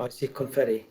I see confetti.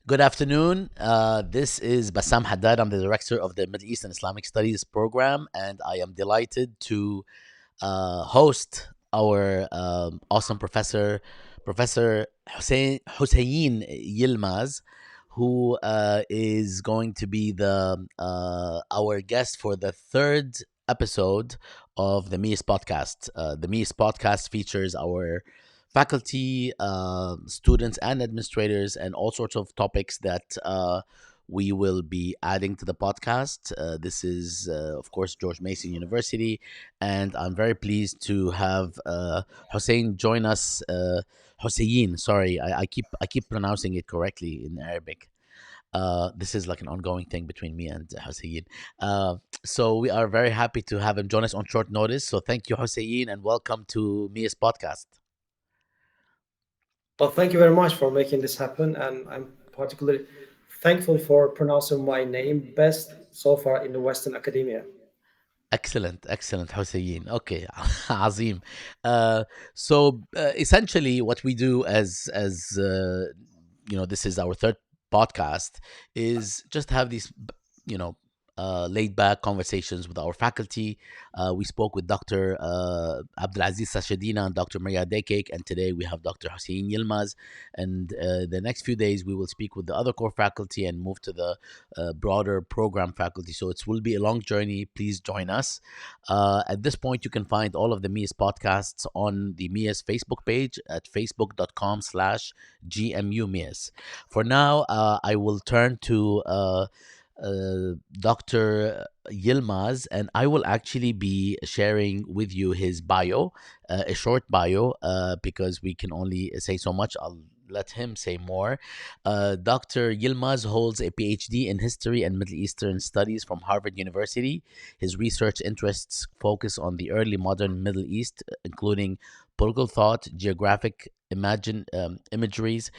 Good afternoon. This is Bassam Haddad. I'm the director of the Middle East and Islamic Studies program, and I am delighted to host our awesome professor, Professor Huseyin Yilmaz, who is going to be the our guest for the third episode of the MEIS podcast. The MEIS podcast features our faculty, students, and administrators, and all sorts of topics that we will be adding to the podcast. This is, of course, George Mason University, and I'm very pleased to have Hussein join us. Hussein, sorry, I keep pronouncing it correctly in Arabic. This is like an ongoing thing between me and Hussein. So we are very happy to have him join us on short notice. So thank you, Hussein, and welcome to Mia's podcast. Well, thank you very much for making this happen, and I'm particularly thankful for pronouncing my name best so far in the Western academia. Excellent, excellent, Hussein. Okay, Azim. So essentially, what we do as this is our third podcast, is just have these, you know, laid back conversations with our faculty. We spoke with Dr. Abdulaziz Sashadina and Dr. Maria Dekek, and today we have Dr. Huseyin Yilmaz. And the next few days, we will speak with the other core faculty and move to the broader program faculty. So it will be a long journey. Please join us. At this point, you can find all of the MEIS podcasts on the MEIS Facebook page at facebook.com/GMU MEIS. For now, I will turn to Dr. Yilmaz, and I will actually be sharing with you his bio, a short bio, because we can only say so much. I'll let him say more. Dr. Yilmaz holds a PhD in History and Middle Eastern Studies from Harvard University. His research interests focus on the early modern Middle East, including political thought, geographic imageries,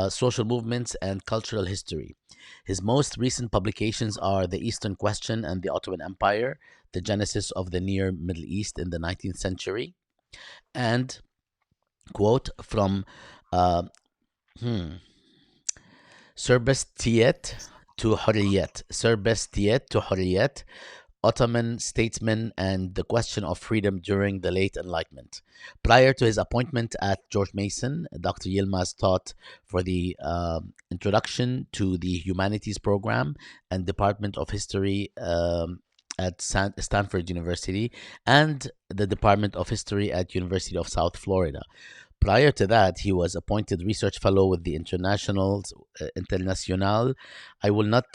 social movements, and cultural history. His most recent publications are The Eastern Question and the Ottoman Empire, The Genesis of the Near Middle East in the 19th Century, and, quote, from uh, hmm, Serbestiyet to Hurriyet, Ottoman statesmen and the question of freedom during the late Enlightenment. Prior to his appointment at George Mason, Dr. Yilmaz taught for the Introduction to the Humanities program and Department of History at Stanford University and the Department of History at University of South Florida. Prior to that, he was appointed research fellow with the International. I will not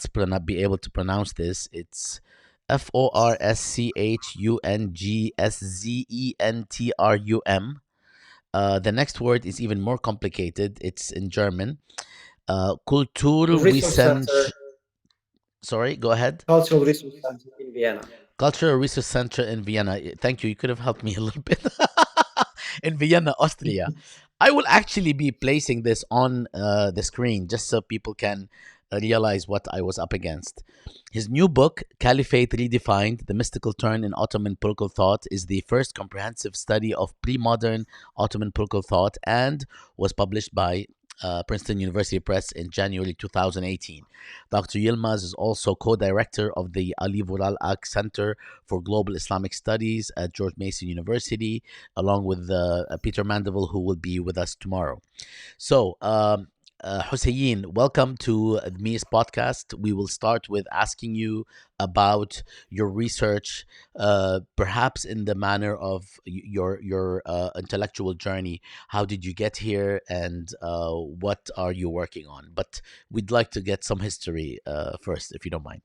be able to pronounce this. It's Forschungszentrum. The next word is even more complicated. It's in German. Research Kulturwissenschaft. Center, Sorry, go ahead. Cultural Research Center in Vienna. Cultural Research Center in Vienna. Thank you. You could have helped me a little bit. In Vienna, Austria. I will actually be placing this on the screen just so people can realize what I was up against. His new book, Caliphate Redefined: The Mystical Turn in Ottoman Political Thought, is the first comprehensive study of pre modern Ottoman political thought and was published by Princeton University Press in January 2018. Dr. Yilmaz is also co director of the Ali Vural Ak Center for Global Islamic Studies at George Mason University, along with Peter Mandeville, who will be with us tomorrow. So, Hussein, welcome to the MEIS podcast. We will start with asking you about your research, perhaps in the manner of your intellectual journey. How did you get here, and what are you working on? But we'd like to get some history first, if you don't mind.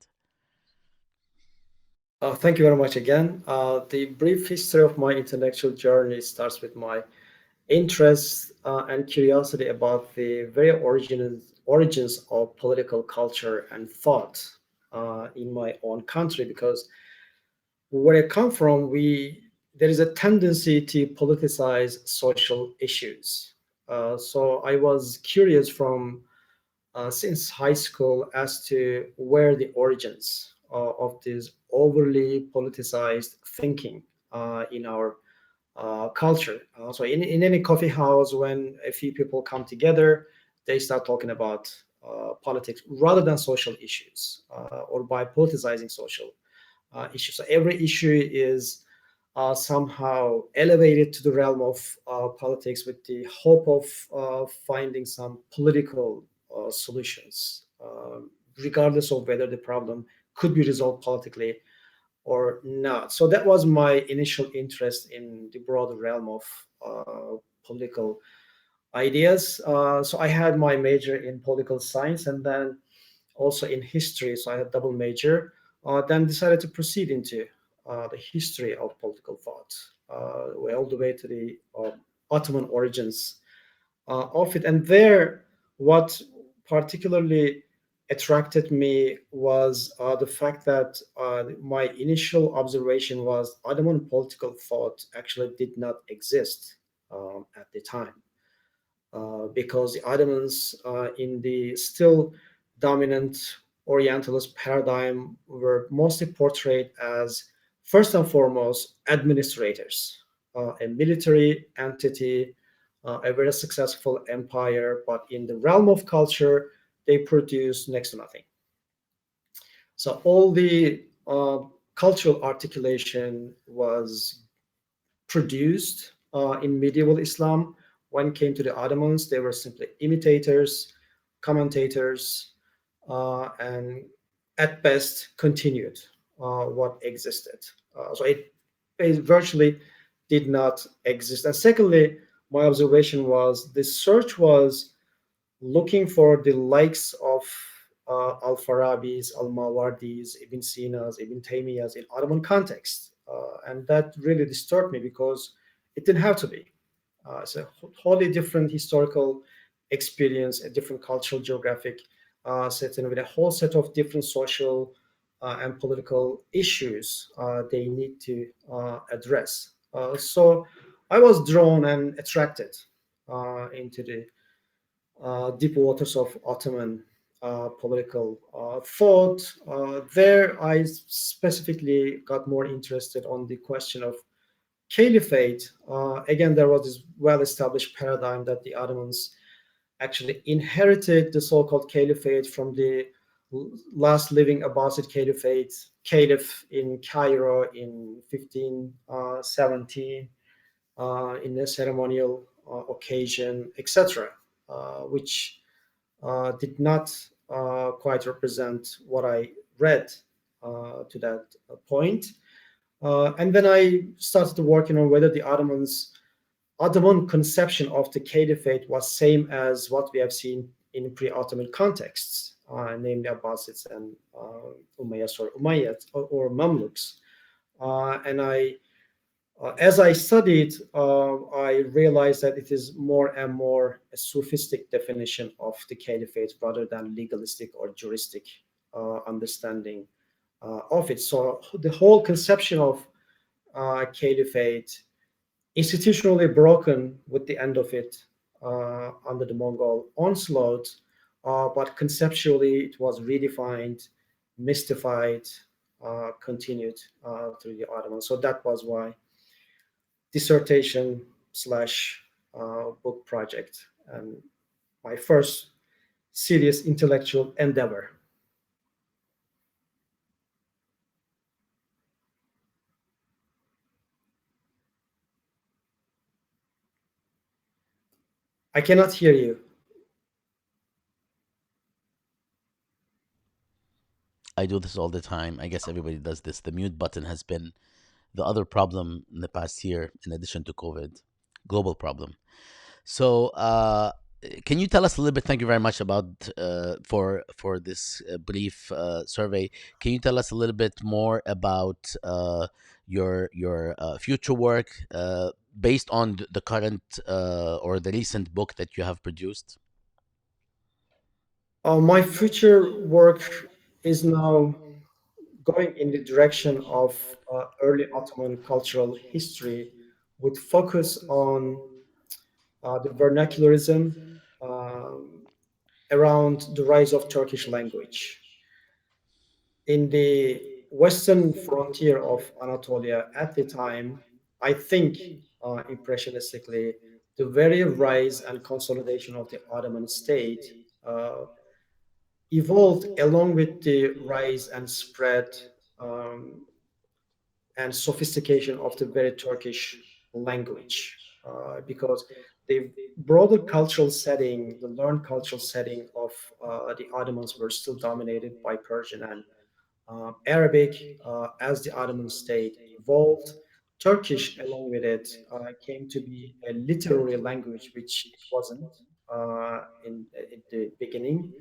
Thank you very much again. The brief history of my intellectual journey starts with my interest and curiosity about the very origins of political culture and thought in my own country. Because where I come from, we there is a tendency to politicize social issues. So I was curious from since high school as to where the origins of this overly politicized thinking in our culture. So in any coffee house, when a few people come together, they start talking about politics rather than social issues or by politicizing social issues. So every issue is somehow elevated to the realm of politics with the hope of finding some political solutions, regardless of whether the problem could be resolved politically or not. So that was my initial interest in the broader realm of political ideas. So I had my major in political science and then also in history. So I had double major. Then decided to proceed into the history of political thought, all the way to the Ottoman origins of it. And there, what particularly attracted me was the fact that my initial observation was Ottoman political thought actually did not exist at the time. Because the Ottomans, in the still dominant Orientalist paradigm, were mostly portrayed as, first and foremost, administrators, a military entity, a very successful empire, but in the realm of culture, they produced next to nothing. So all the cultural articulation was produced in medieval Islam. When it came to the Ottomans, they were simply imitators, commentators, and at best continued what existed. It virtually did not exist. And secondly, my observation was the search was looking for the likes of Al Farabi's, Al Mawardi's, Ibn Sina's, Ibn Taymiyyah's in Ottoman context. And that really disturbed me because it didn't have to be. It's a wholly different historical experience, a different cultural, geographic setting with a whole set of different social and political issues they need to address. So I was drawn and attracted into the deep waters of Ottoman political thought. There, I specifically got more interested on the question of caliphate. Again, there was this well-established paradigm that the Ottomans actually inherited the so-called caliphate from the last living Abbasid caliphate, caliph in Cairo in 1517, in a ceremonial occasion, etc., which did not quite represent what I read to that point. And then I started working on whether the Ottoman conception of the caliphate was same as what we have seen in pre-Ottoman contexts, namely Abbasids and Umayyads or Umayyads or Mamluks. And as I studied, I realized that it is more and more a sophistic definition of the caliphate rather than legalistic or juristic understanding of it. So the whole conception of caliphate institutionally broken with the end of it under the Mongol onslaught, but conceptually it was redefined, mystified, continued through the Ottomans. So that was why dissertation slash book project and my first serious intellectual endeavor. I cannot hear you. I do this all the time. I guess everybody does this. The mute button has been the other problem in the past year, in addition to COVID, global problem. So, can you tell us a little bit? Thank you very much about for this brief survey. Can you tell us a little bit more about your future work based on the current or the recent book that you have produced? My future work is now going in the direction of early Ottoman cultural history with focus on the vernacularism around the rise of Turkish language. In the western frontier of Anatolia at the time, I think impressionistically, the very rise and consolidation of the Ottoman state evolved along with the rise and spread um, and sophistication of the very Turkish language, because the broader cultural setting, the learned cultural setting of the Ottomans were still dominated by Persian and Arabic. As the Ottoman state evolved, Turkish, along with it, came to be a literary language, which it wasn't in the beginning.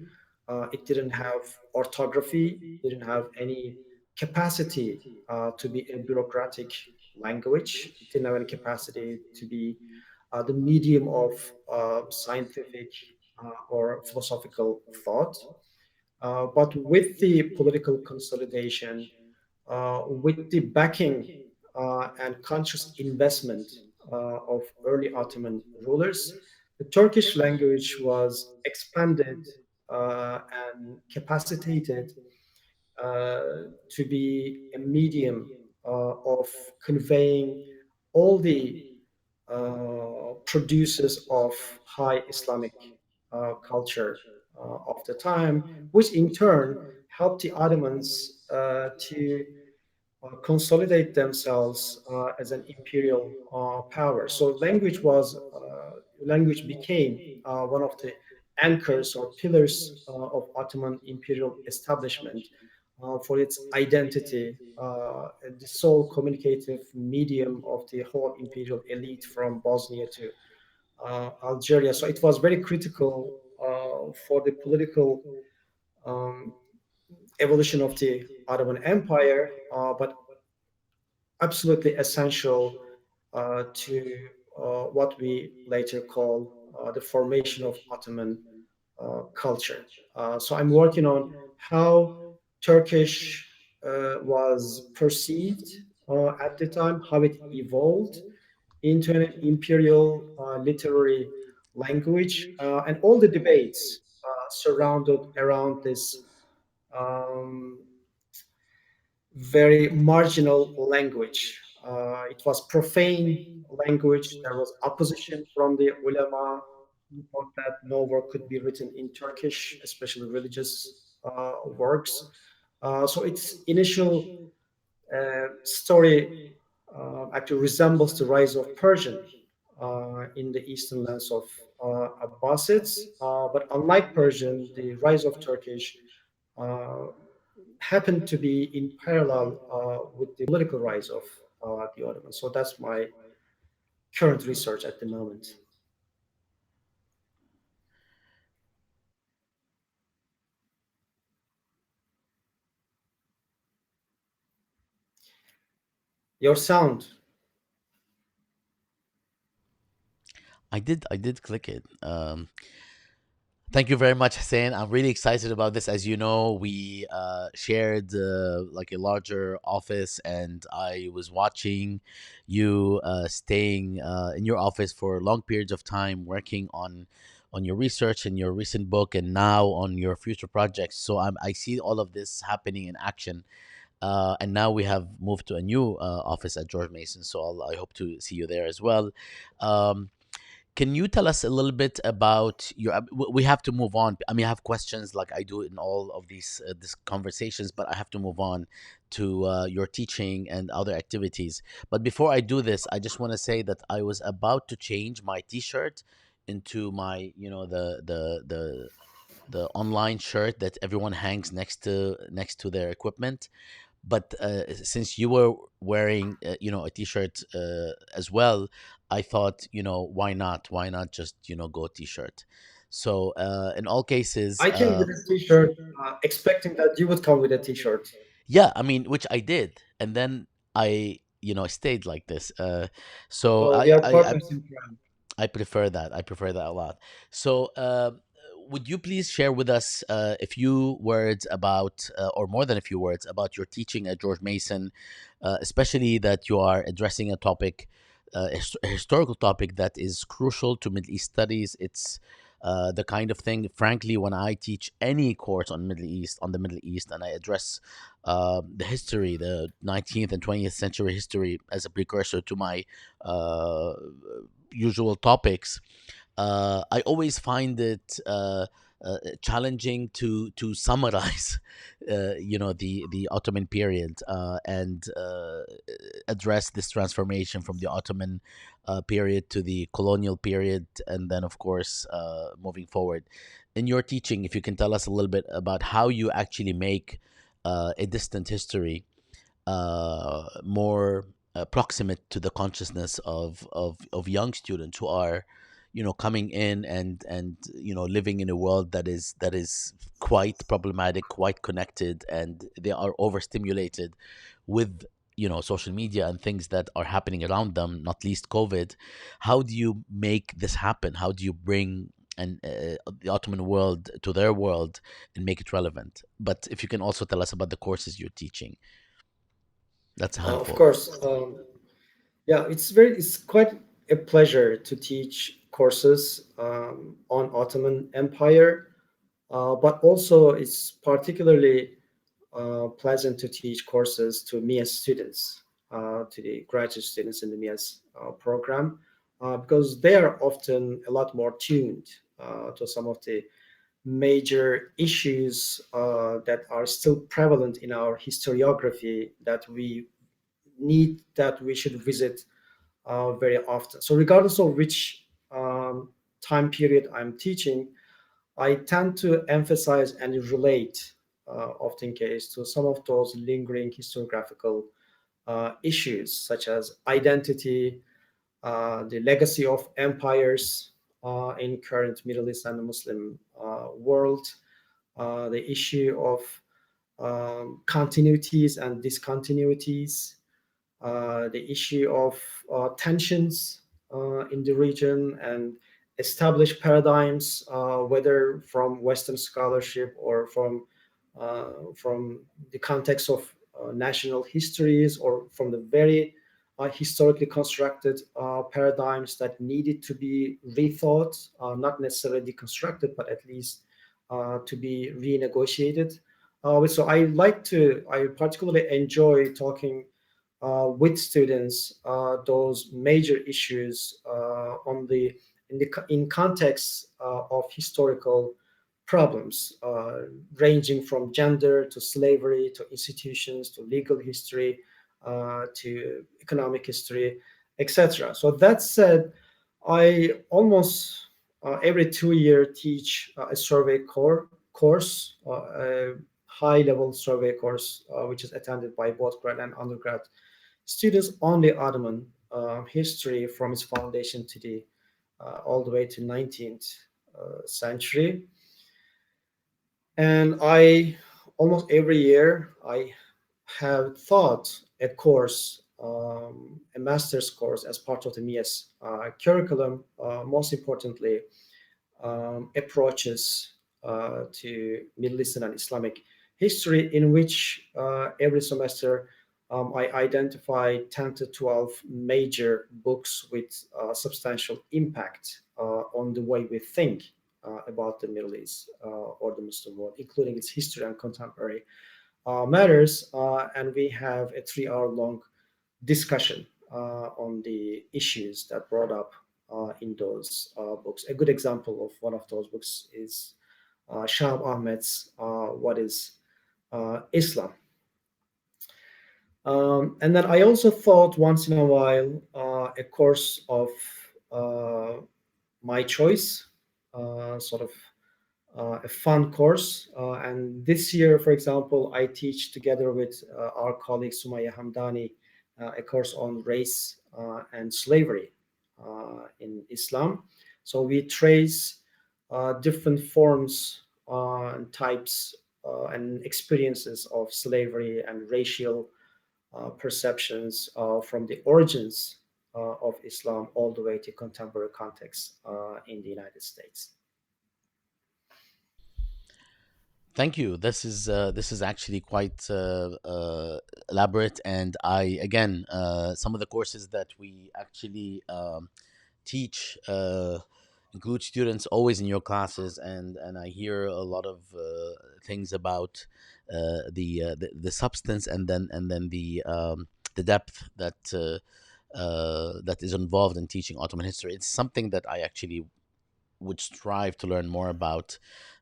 It didn't have orthography, didn't have any capacity to be a bureaucratic language. It didn't have any capacity to be the medium of scientific or philosophical thought. But with the political consolidation, with the backing and conscious investment of early Ottoman rulers, the Turkish language was expanded and capacitated to be a medium of conveying all the producers of high Islamic culture of the time, which in turn helped the Ottomans to consolidate themselves as an imperial power. So language became one of the anchors or pillars of Ottoman imperial establishment for its identity, the sole communicative medium of the whole imperial elite from Bosnia to Algeria. So it was very critical for the political um, evolution of the Ottoman Empire, but absolutely essential to what we later call the formation of Ottoman culture. So I'm working on how Turkish was perceived at the time, how it evolved into an imperial literary language, and all the debates surrounded around this um, very marginal language. It was profane language. There was opposition from the ulama who thought that no work could be written in Turkish, especially religious works. So its initial story actually resembles the rise of Persian in the eastern lands of Abbasids. But unlike Persian, the rise of Turkish uh, happened to be in parallel with the political rise of the Ottomans. So that's my current research at the moment. Your sound. I did click it. Thank you very much, Hussein. I'm really excited about this. As you know, we shared like a larger office, and I was watching you staying in your office for long periods of time, working on your research and your recent book, and now on your future projects. So I see all of this happening in action. And now we have moved to a new office at George Mason, so I hope to see you there as well. Um, can you tell us a little bit about your? We have to move on. I mean, I have questions like I do in all of these conversations, but I have to move on to your teaching and other activities. But before I do this, I just want to say that I was about to change my T-shirt into my, the online shirt that everyone hangs next to their equipment. But since you were wearing a t-shirt as well, I thought, why not just go t-shirt. So in all cases, I came with a T-shirt, expecting that you would come with a T-shirt. yeah, I mean, which I did, and then I stayed like this. So So we are partners in crime. I prefer that. I prefer that a lot. So, would you please share with us a few words about, or more than a few words about your teaching at George Mason, especially that you are addressing a topic, a historical topic that is crucial to Middle East studies. It's the kind of thing, frankly, when I teach any course on the Middle East, and I address the history, the 19th and 20th century history as a precursor to my uh, usual topics, I always find it challenging to summarize, the Ottoman period and address this transformation from the Ottoman period to the colonial period, and then of course moving forward. In your teaching, if you can tell us a little bit about how you actually make a distant history more proximate to the consciousness of young students who are coming in and living in a world that is quite problematic, quite connected, and they are overstimulated with social media and things that are happening around them, not least COVID. How do you make this happen? How do you bring the Ottoman world to their world and make it relevant? But if you can also tell us about the courses you're teaching, that's a Of handful. course, yeah, it's quite a pleasure to teach courses on Ottoman Empire, but also it's particularly pleasant to teach courses to MEIS students, to the graduate students in the MEIS program, because they are often a lot more tuned to some of the major issues that are still prevalent in our historiography that we should visit very often. So regardless of which time period I'm teaching, I tend to emphasize and relate often case to some of those lingering historiographical issues such as identity, the legacy of empires in current Middle East and Muslim world, the issue of continuities and discontinuities, the issue of tensions in the region and established paradigms, whether from Western scholarship or from the context of national histories or from the very historically constructed paradigms that needed to be rethought, not necessarily deconstructed, but at least to be renegotiated. I particularly enjoy talking with students those major issues in context of historical problems, ranging from gender to slavery to institutions to legal history to economic history, etc. So that said, I almost every 2 year teach a course, a high level survey course, which is attended by both grad and undergrad students on the Ottoman history from its foundation to the all the way to 19th century. And I almost every year I have taught a course, a master's course as part of the MEIS curriculum. Most importantly, approaches to Middle Eastern and Islamic history, in which every semester I identify 10 to 12 major books with substantial impact on the way we think about the Middle East or the Muslim world, including its history and contemporary matters. And we have a 3 hour long discussion on the issues that brought up in those books. A good example of one of those books is Shahab Ahmed's What is Islam? And then I also thought once in a while a course of uh, my choice, sort of a fun course. And this year, for example, I teach together with our colleague Sumaya Hamdani a course on race and slavery in Islam. So we trace different forms and types and experiences of slavery and racial perceptions from the origins of Islam all the way to contemporary context in the United States. Thank you. This is actually quite elaborate, and I again some of the courses that we actually teach include students always in your classes, and I hear a lot of things about the substance, and then the depth that is involved in teaching Ottoman history. It's something that I actually would strive to learn more about,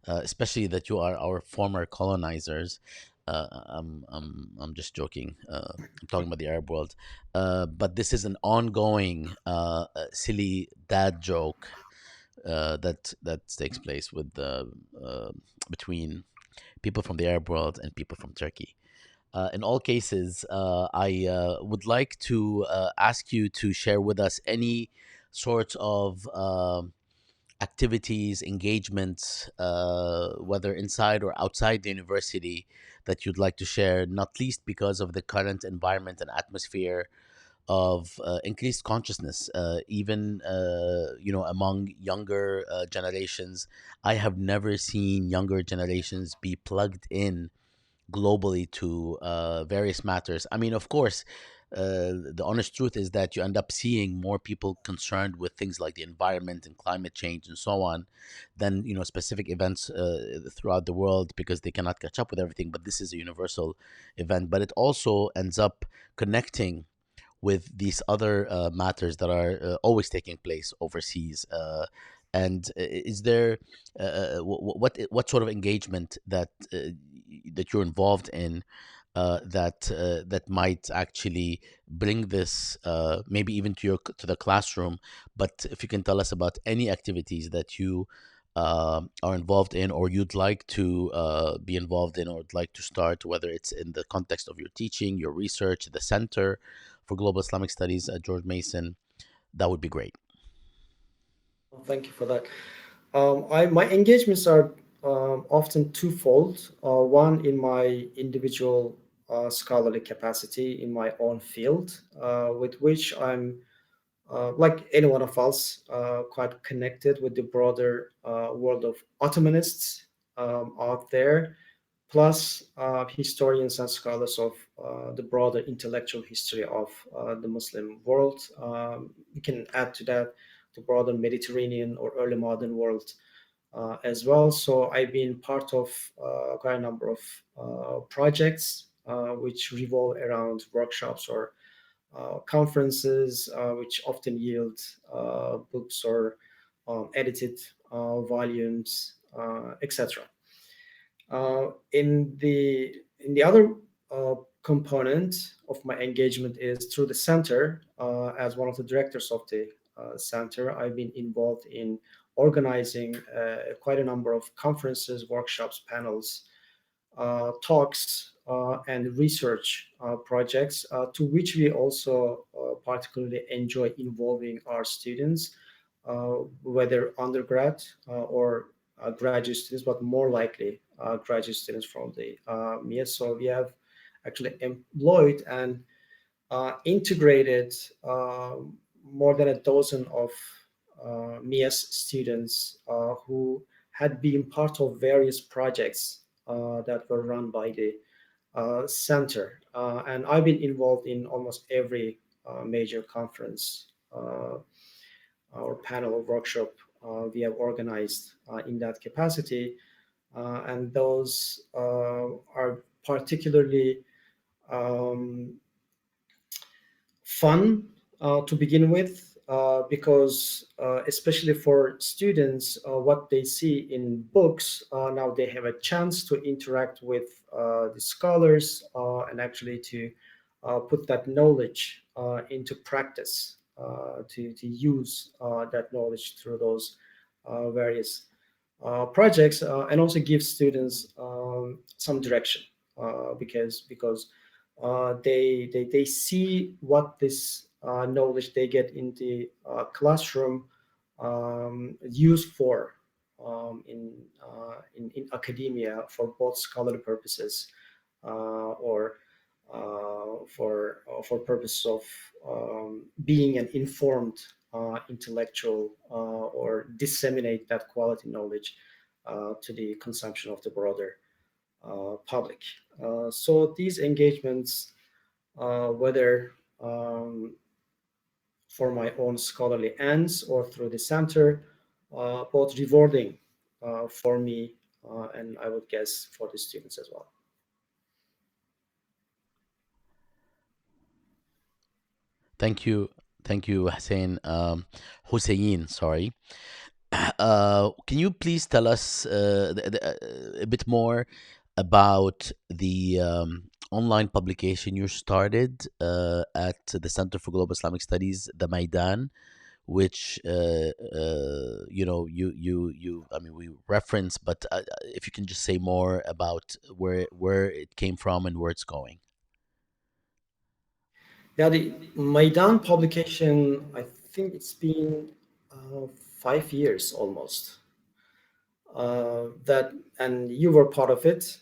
especially that you are our former colonizers. I'm just joking. I'm talking about the Arab world. But this is an ongoing, silly dad joke that takes place uh, between people from the Arab world and people from Turkey. In all cases, I would like to ask you to share with us any sort of activities, engagements, whether inside or outside the university, that you'd like to share, not least because of the current environment and atmosphere of increased consciousness, even among younger generations. I have never seen younger generations be plugged in globally to various matters. I mean, of course, the honest truth is that you end up seeing more people concerned with things like the environment and climate change and so on than specific events throughout the world, because they cannot catch up with everything. But this is a universal event. But it also ends up connecting with these other matters that are always taking place overseas. And is there what sort of engagement that you're involved in that might actually bring this maybe even to the classroom? But if you can tell us about any activities that you are involved in, or you'd like to be involved in, or would like to start, whether it's in the context of your teaching, your research, the Center for Global Islamic Studies at George Mason, that would be great. Thank you for that. My engagements are often twofold. One in my individual scholarly capacity in my own field, with which I'm, like any one of us, quite connected with the broader world of Ottomanists out there, plus historians and scholars of the broader intellectual history of the Muslim world. We can add to that the broader Mediterranean or early modern world as well. So I've been part of quite a number of projects which revolve around workshops or conferences, which often yield books or edited volumes, etc. In the other component of my engagement is through the center. As one of the directors of the center, I've been involved in organizing quite a number of conferences, workshops, panels, talks, and research projects, to which we also particularly enjoy involving our students, whether undergrad or graduate students, but more likely graduate students from the MEIS. So we have actually employed and integrated more than a dozen of MEIS students who had been part of various projects that were run by the center. And I've been involved in almost every major conference or panel or workshop we have organized in that capacity. And those are particularly um, fun to begin with, because especially for students, what they see in books, now they have a chance to interact with the scholars and actually to put that knowledge into practice, to use that knowledge through those various projects, and also give students some direction, because they see what this knowledge they get in the classroom used for in academia for both scholarly purposes or for purpose of being an informed intellectual, or disseminate that quality knowledge to the consumption of the broader public. So these engagements, whether for my own scholarly ends or through the center, both rewarding for me, and I would guess for the students as well. Thank you, thank you, Hussein. Hussein, sorry. Can you please tell us a bit more about the online publication you started at the Center for Global Islamic Studies, the Maidan, which I mean, we reference, but if you can just say more about where it came from and where it's going. Yeah, the Maidan publication, I think it's been 5 years almost. That and you were part of it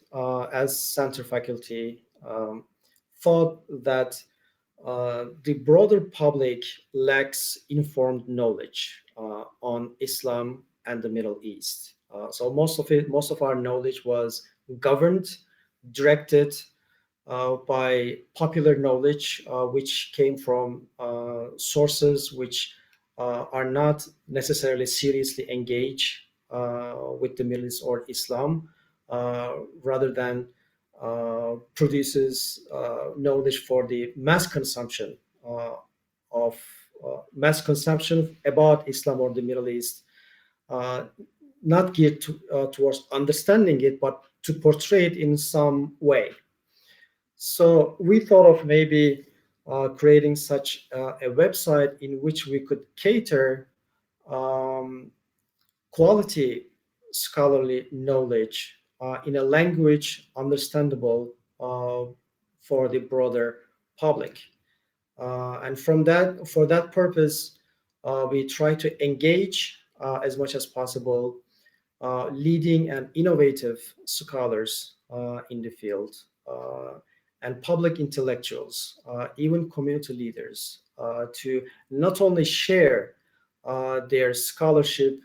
as center faculty. Thought that the broader public lacks informed knowledge on Islam and the Middle East. So most of our knowledge was governed, directed by popular knowledge, which came from sources which are not necessarily seriously engaged with the Middle East or Islam, rather than produces knowledge for the of mass consumption about Islam or the Middle East, uh, not geared towards understanding it, but to portray it in some way. So we thought of maybe creating such a website in which we could cater um, quality scholarly knowledge in a language understandable for the broader public. And for that purpose, we try to engage as much as possible leading and innovative scholars in the field, and public intellectuals, even community leaders, to not only share their scholarship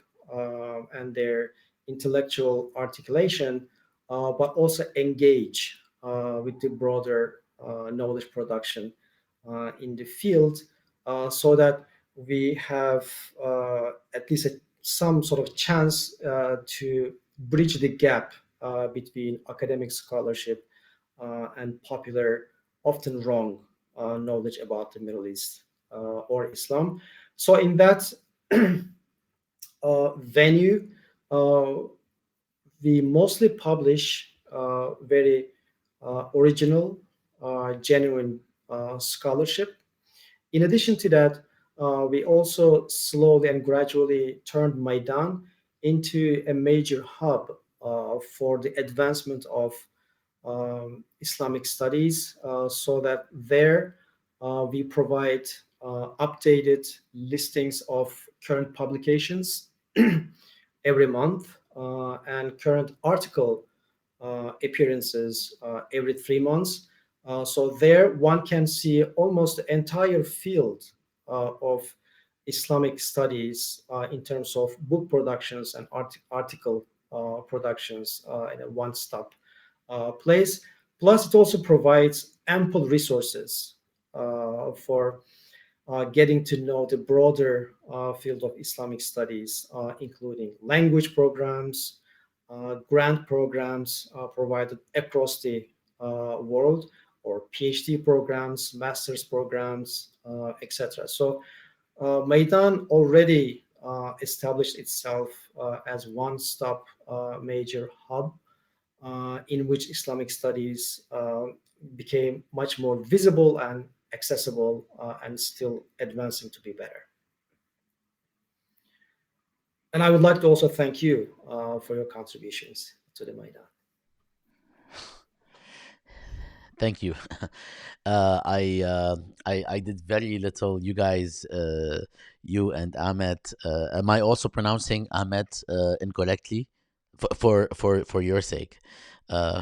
and their intellectual articulation, but also engage with the broader knowledge production in the field, so that we have at least some sort of chance to bridge the gap between academic scholarship and popular, often wrong, knowledge about the Middle East or Islam. So, in that venue, uh, we mostly publish very original, genuine scholarship. In addition to that, we also slowly and gradually turned Maidan into a major hub for the advancement of Islamic studies, so that there we provide updated listings of current publications every month, and current article appearances every 3 months. So there one can see almost the entire field of Islamic studies in terms of book productions and article productions in a one-stop place. Plus, it also provides ample resources for getting to know the broader field of Islamic studies, including language programs, grant programs provided across the world, or PhD programs, master's programs, etc. So Maidan already established itself as one-stop major hub in which Islamic studies became much more visible and accessible, and still advancing to be better. And I would like to also thank you for your contributions to the Maidan. Thank you. I did very little. You guys, you and Ahmed. Am I also pronouncing Ahmed incorrectly? For your sake. Uh,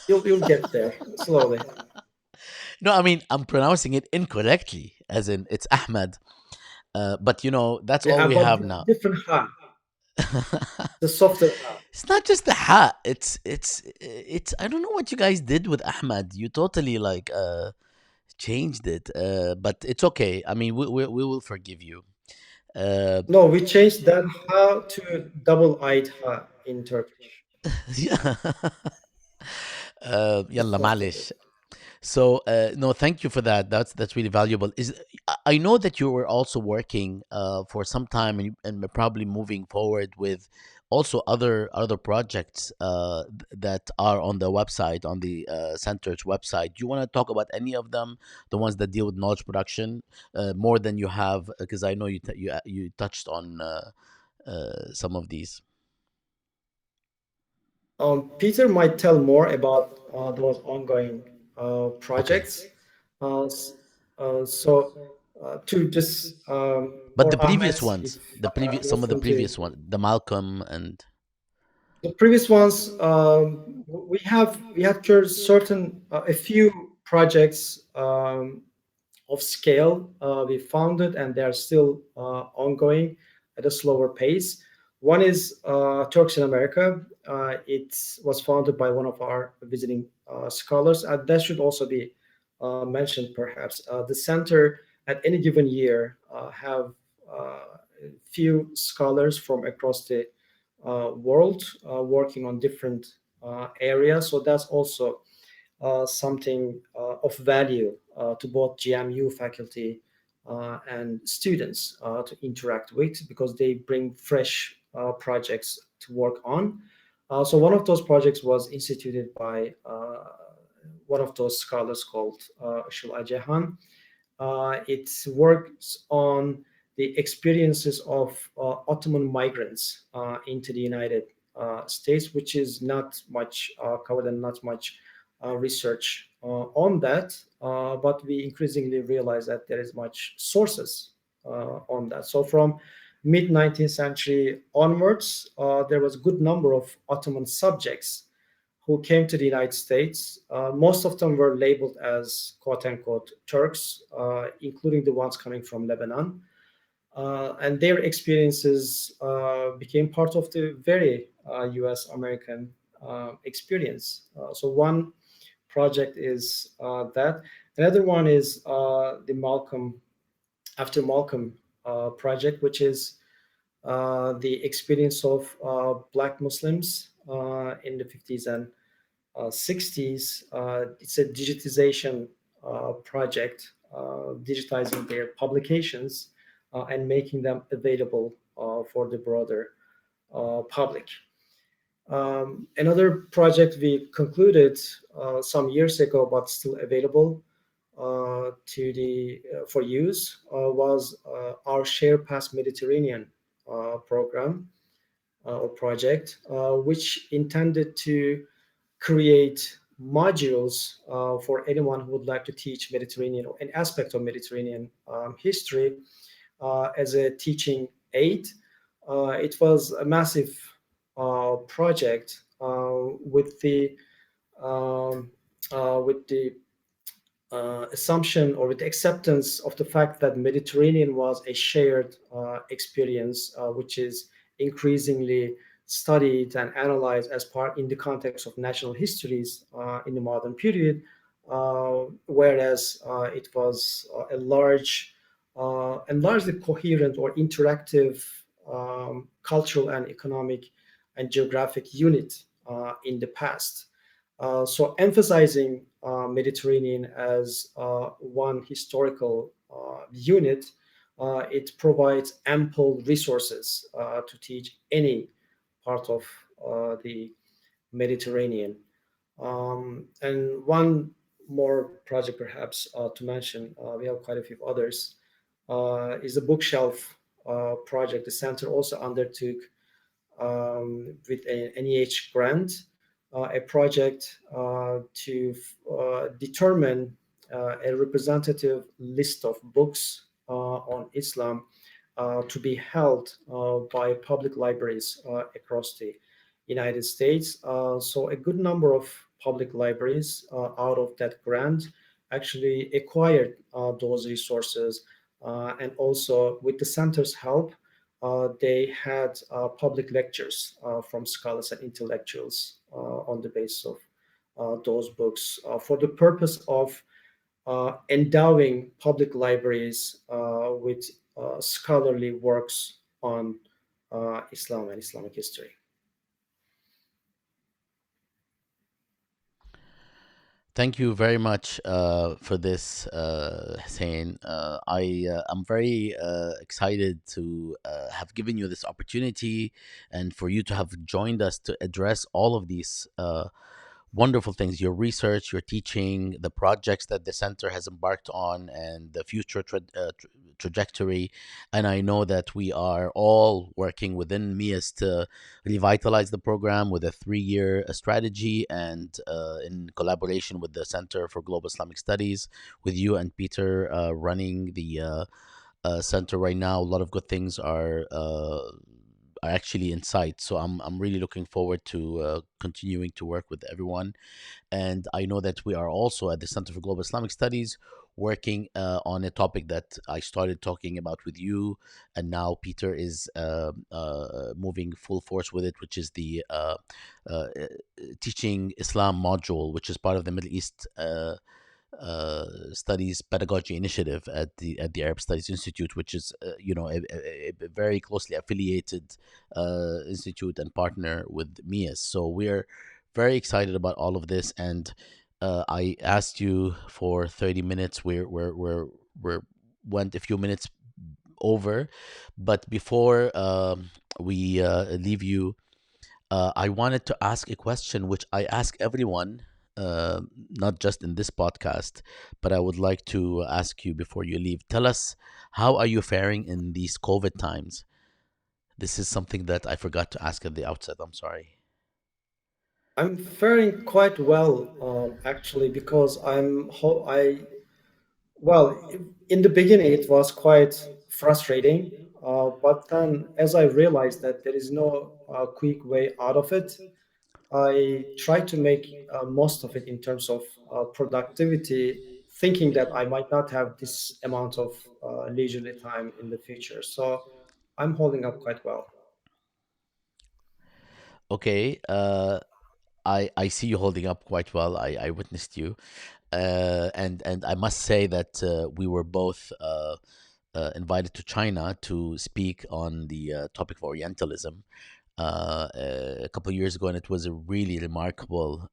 You'll get there slowly. no, I mean I'm pronouncing it incorrectly, as in it's Ahmed. But that's all Yeah, we but have now. different ha, the softer ha. It's not just the hat. It's. I don't know what you guys did with Ahmed. You totally like changed it. But it's okay. I mean, we will forgive you. Uh, No, we changed that ha to double-eyed ha in Turkish. yeah. The Yalla softer bit. معلش. So no, thank you for that. That's really valuable. Is I know that you were also working for some time, and probably moving forward with also other projects that are on the website, on the center's website. Do you want to talk about any of them, the ones that deal with knowledge production, more than you have? Because I know you touched on some of these. Peter might tell more about those ongoing Okay. projects. S- so, to just But the or previous Ahmed, if ones, the he previous some wants of the them to. previous one, the Malcolm and The previous ones, we have certain a few projects of scale we founded, and they are still ongoing at a slower pace. One is Turks in America. It was founded by one of our visiting scholars, and that should also be mentioned perhaps. The center at any given year have few scholars from across the world working on different areas. So that's also something of value to both GMU faculty and students to interact with, because they bring fresh projects to work on. So one of those projects was instituted by one of those scholars called Shul Ajehan. It works on the experiences of Ottoman migrants into the United States, which is not much covered and not much research on that. But we increasingly realize that there is much sources on that. So from mid 19th century onwards, there was a good number of Ottoman subjects who came to the United States. Most of them were labeled as quote unquote Turks, including the ones coming from Lebanon. And their experiences became part of the very US American experience. So, one project is that. Another one is the Malcolm, after Malcolm project, which is the experience of Black Muslims in the 50s and 60s. It's a digitization project, digitizing their publications and making them available for the broader public. Another project we concluded some years ago, but still available to the for use, was our Share Past Mediterranean program or project, which intended to create modules for anyone who would like to teach Mediterranean or an aspect of Mediterranean history as a teaching aid. It was a massive project um, with the assumption or with the acceptance of the fact that Mediterranean was a shared experience, which is increasingly studied and analyzed as part in the context of national histories in the modern period, whereas it was a large and largely coherent or interactive cultural and economic and geographic unit in the past. So emphasizing Mediterranean as one historical unit, it provides ample resources to teach any part of the Mediterranean. And one more project, perhaps, to mention, we have quite a few others, is the bookshelf project. The center also undertook with an NEH grant, a project to determine a representative list of books on Islam to be held by public libraries across the United States. So a good number of public libraries out of that grant actually acquired those resources, and also with the center's help, they had public lectures from scholars and intellectuals on the basis of those books for the purpose of endowing public libraries with scholarly works on Islam and Islamic history. Thank you very much for this, Hussein. I'm very excited to have given you this opportunity and for you to have joined us to address all of these wonderful things, your research, your teaching, the projects that the center has embarked on, and the future trajectory. And I know that we are all working within MEIS to revitalize the program with a 3 year strategy, and in collaboration with the Center for Global Islamic Studies, with you and Peter running the center right now. A lot of good things are actually in sight. So I'm really looking forward to continuing to work with everyone. And I know that we are also at the Center for Global Islamic Studies working on a topic that I started talking about with you, and now Peter is moving full force with it, which is the uh, teaching Islam module, which is part of the Middle East Studies Pedagogy Initiative at the Arab Studies Institute, which is a very closely affiliated institute and partner with MEIS. So we're very excited about all of this, and I asked you for 30 minutes. We're went a few minutes over, but before we leave you, I wanted to ask a question which I ask everyone, uh, not just in this podcast, but I would like to ask you before you leave. Tell us, how are you faring in these COVID times? This is something that I forgot to ask at the outset. I'm sorry. I'm faring quite well, actually, because well, in the beginning it was quite frustrating, but then as I realized that there is no quick way out of it, I try to make most of it in terms of productivity, thinking that I might not have this amount of leisurely time in the future. So I'm holding up quite well. Okay, I see you holding up quite well. I witnessed you, and I must say that we were both invited to China to speak on the topic of Orientalism a couple of years ago, and it was a really remarkable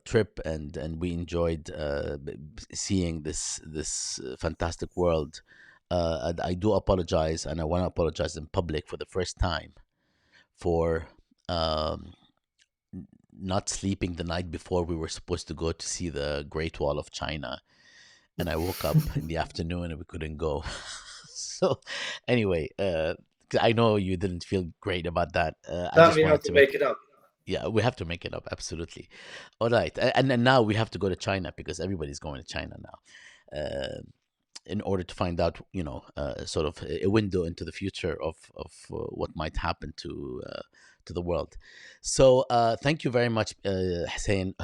trip, and we enjoyed seeing this fantastic world. And I do apologize, and I want to apologize in public for the first time for um, not sleeping the night before we were supposed to go to see the Great Wall of China, and I woke up in the afternoon and we couldn't go. So, anyway, 'cause I know you didn't feel great about that. I Then just we have wanted to to make make it up. Yeah, we have to make it up. Absolutely. All right, and then now we have to go to China because everybody's going to China now. In order to find out, sort of a window into the future of what might happen to the world. So thank you very much, Hussein.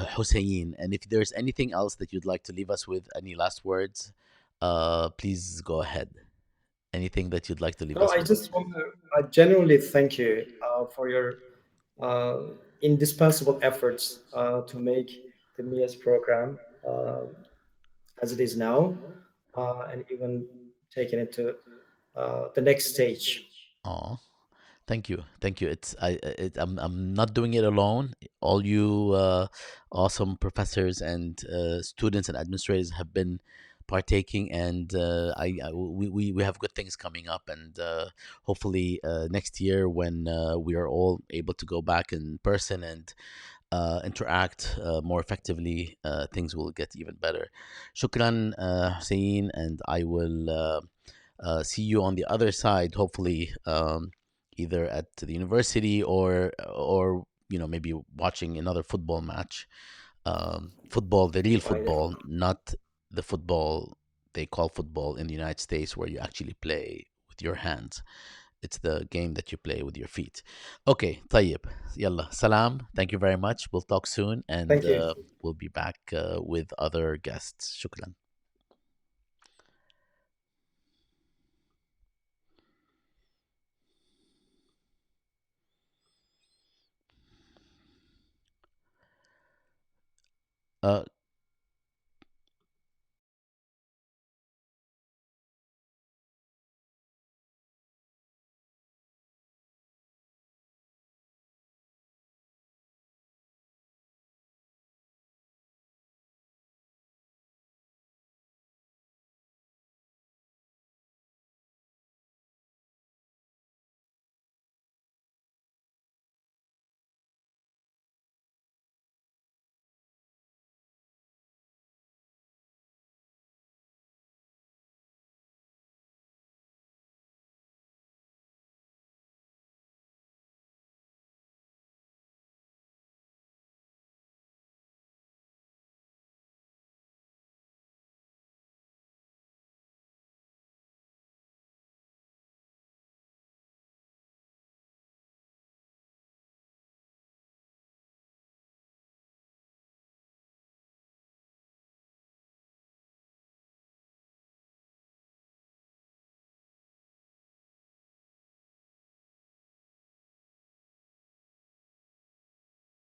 And if there's anything else that you'd like to leave us with, any last words, please go ahead. Anything that you'd like to leave No, us I with? just want to genuinely thank you for your uh, indispensable efforts to make the MEIS program as it is now, and even taking it to the next stage. Oh, thank you, thank you. I'm not doing it alone. All you awesome professors and students and administrators have been partaking, and we have good things coming up, and hopefully next year when we are all able to go back in person and interact more effectively, things will get even better. Shukran, Hussein, and I will see you on the other side, hopefully, either at the university or maybe watching another football match. Football, the real Wonderful. football, not the football they call football in the United States, where you actually play with your hands. It's the game that you play with your feet. Okay, طيب. Yalla, salam. Thank you very much. We'll talk soon, and Thank you. we'll be back with other guests. Shukran.